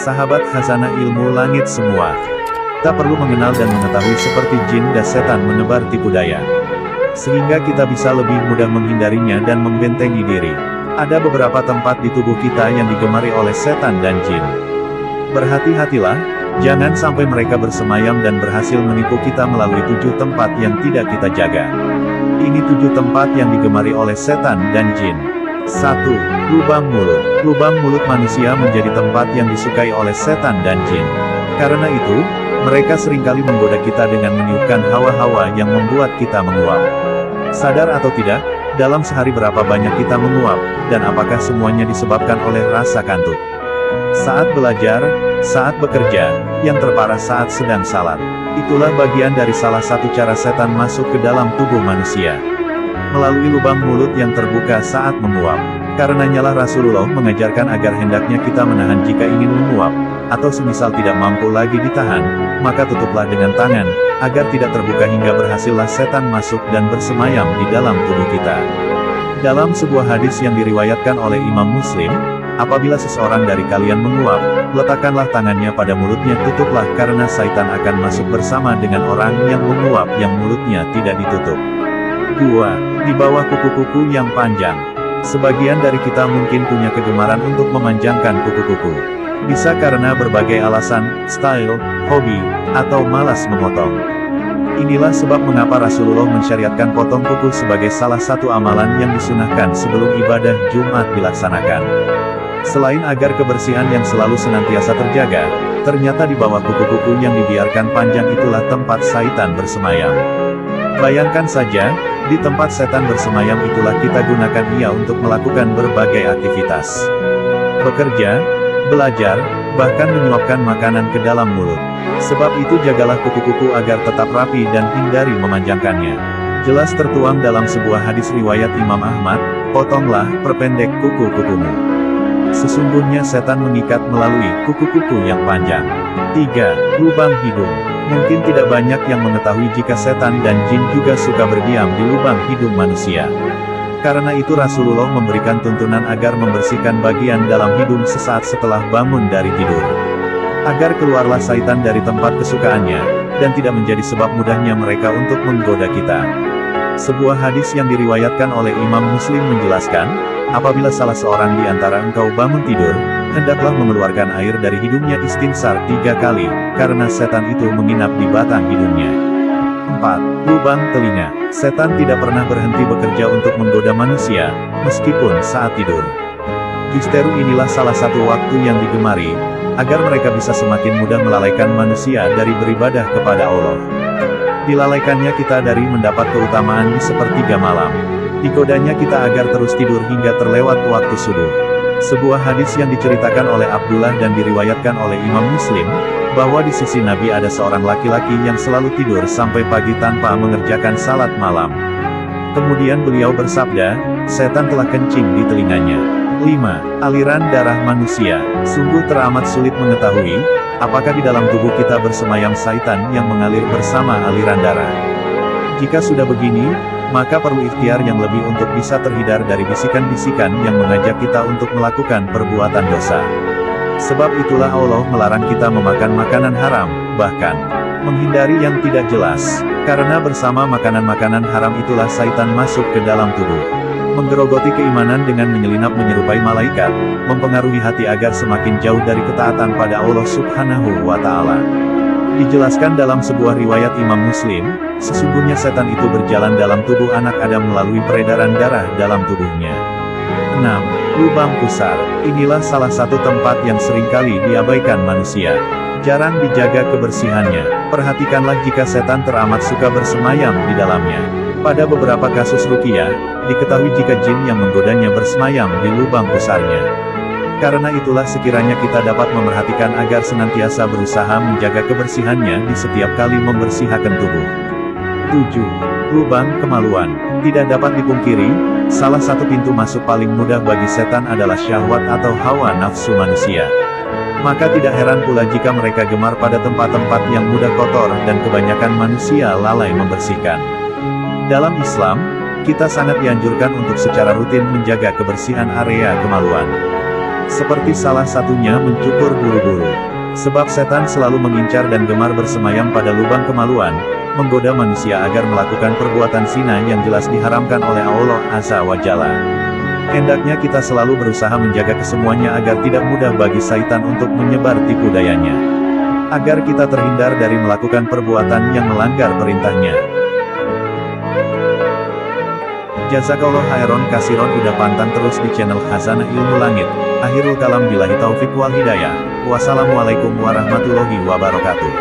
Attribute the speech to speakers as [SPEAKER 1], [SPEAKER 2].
[SPEAKER 1] sahabat khazanah ilmu langit semua. Kita perlu mengenal dan mengetahui seperti jin dan setan menebar tipu daya, sehingga kita bisa lebih mudah menghindarinya dan membentengi diri. Ada beberapa tempat di tubuh kita yang digemari oleh setan dan jin. Berhati-hatilah, jangan sampai mereka bersemayam dan berhasil menipu kita melalui 7 tempat yang tidak kita jaga. Ini 7 tempat yang digemari oleh setan dan jin. 1. Lubang mulut. Lubang mulut manusia menjadi tempat yang disukai oleh setan dan jin. Karena itu, mereka seringkali menggoda kita dengan meniupkan hawa-hawa yang membuat kita menguap. Sadar atau tidak, dalam sehari berapa banyak kita menguap, dan apakah semuanya disebabkan oleh rasa kantuk? Saat belajar, saat bekerja, yang terparah saat sedang salat. Itulah bagian dari salah satu cara setan masuk ke dalam tubuh manusia, melalui lubang mulut yang terbuka saat menguap. Karenanyalah Rasulullah mengajarkan agar hendaknya kita menahan jika ingin menguap, atau semisal tidak mampu lagi ditahan, maka tutuplah dengan tangan, agar tidak terbuka hingga berhasillah setan masuk dan bersemayam di dalam tubuh kita. Dalam sebuah hadis yang diriwayatkan oleh Imam Muslim, apabila seseorang dari kalian menguap, letakkanlah tangannya pada mulutnya, tutuplah karena syaitan akan masuk bersama dengan orang yang menguap yang mulutnya tidak ditutup. 2. Di bawah kuku-kuku yang panjang. Sebagian dari kita mungkin punya kegemaran untuk memanjangkan kuku-kuku. Bisa karena berbagai alasan, style, hobi, atau malas memotong. Inilah sebab mengapa Rasulullah mensyariatkan potong kuku sebagai salah satu amalan yang disunahkan sebelum ibadah Jumat dilaksanakan. Selain agar kebersihan yang selalu senantiasa terjaga, ternyata di bawah kuku-kuku yang dibiarkan panjang itulah tempat syaitan bersemayam. Bayangkan saja, di tempat setan bersemayam itulah kita gunakan ia untuk melakukan berbagai aktivitas. Bekerja, belajar, bahkan menyuapkan makanan ke dalam mulut. Sebab itu jagalah kuku-kuku agar tetap rapi dan hindari memanjangkannya. Jelas tertuang dalam sebuah hadis riwayat Imam Ahmad, potonglah, perpendek kuku-kukumu. Sesungguhnya setan mengikat melalui kuku-kuku yang panjang. 3. Lubang hidung. Mungkin tidak banyak yang mengetahui jika setan dan jin juga suka berdiam di lubang hidung manusia. Karena itu Rasulullah memberikan tuntunan agar membersihkan bagian dalam hidung sesaat setelah bangun dari tidur, agar keluarlah syaitan dari tempat kesukaannya, dan tidak menjadi sebab mudahnya mereka untuk menggoda kita. Sebuah hadis yang diriwayatkan oleh Imam Muslim menjelaskan, apabila salah seorang di antara engkau bangun tidur, hendaklah mengeluarkan air dari hidungnya istinsar 3 kali, karena setan itu menginap di batang hidungnya. 4. Lubang telinga. Setan tidak pernah berhenti bekerja untuk menggoda manusia, meskipun saat tidur. Justru inilah salah satu waktu yang digemari, agar mereka bisa semakin mudah melalaikan manusia dari beribadah kepada Allah. Dilalaikannya kita dari mendapat keutamaan di sepertiga malam. Digodanya kita agar terus tidur hingga terlewat waktu subuh. Sebuah hadis yang diceritakan oleh Abdullah dan diriwayatkan oleh Imam Muslim, bahwa di sisi Nabi ada seorang laki-laki yang selalu tidur sampai pagi tanpa mengerjakan salat malam. Kemudian beliau bersabda, setan telah kencing di telinganya. 5. Aliran darah manusia. Sungguh teramat sulit mengetahui, apakah di dalam tubuh kita bersemayam syaitan yang mengalir bersama aliran darah. Jika sudah begini, maka perlu ikhtiar yang lebih untuk bisa terhindar dari bisikan-bisikan yang mengajak kita untuk melakukan perbuatan dosa. Sebab itulah Allah melarang kita memakan makanan haram, bahkan menghindari yang tidak jelas, karena bersama makanan-makanan haram itulah syaitan masuk ke dalam tubuh, menggerogoti keimanan dengan menyelinap menyerupai malaikat, mempengaruhi hati agar semakin jauh dari ketaatan pada Allah Subhanahu wa Ta'ala. Dijelaskan dalam sebuah riwayat Imam Muslim, sesungguhnya setan itu berjalan dalam tubuh anak Adam melalui peredaran darah dalam tubuhnya. 6. Lubang pusar. Inilah salah satu tempat yang seringkali diabaikan manusia. Jarang dijaga kebersihannya. Perhatikanlah jika setan teramat suka bersemayam di dalamnya. Pada beberapa kasus ruqyah, diketahui jika jin yang menggodanya bersemayam di lubang pusarnya. Karena itulah sekiranya kita dapat memerhatikan agar senantiasa berusaha menjaga kebersihannya di setiap kali membersihkan tubuh. 7. Lubang kemaluan. Tidak dapat dipungkiri, salah satu pintu masuk paling mudah bagi setan adalah syahwat atau hawa nafsu manusia. Maka tidak heran pula jika mereka gemar pada tempat-tempat yang mudah kotor dan kebanyakan manusia lalai membersihkan. Dalam Islam, kita sangat dianjurkan untuk secara rutin menjaga kebersihan area kemaluan. Seperti salah satunya mencukur buru-buru. Sebab setan selalu mengincar dan gemar bersemayam pada lubang kemaluan, menggoda manusia agar melakukan perbuatan zina yang jelas diharamkan oleh Allah Azza wa Jalla. Hendaknya kita selalu berusaha menjaga kesemuanya agar tidak mudah bagi syaitan untuk menyebar tipu dayanya. Agar kita terhindar dari melakukan perbuatan yang melanggar perintahnya. Jazakallah khairon kasiron udah pantang terus di channel Khazanah Ilmu Langit. Akhirul kalam billahi taufik wal hidayah. Wassalamualaikum warahmatullahi wabarakatuh.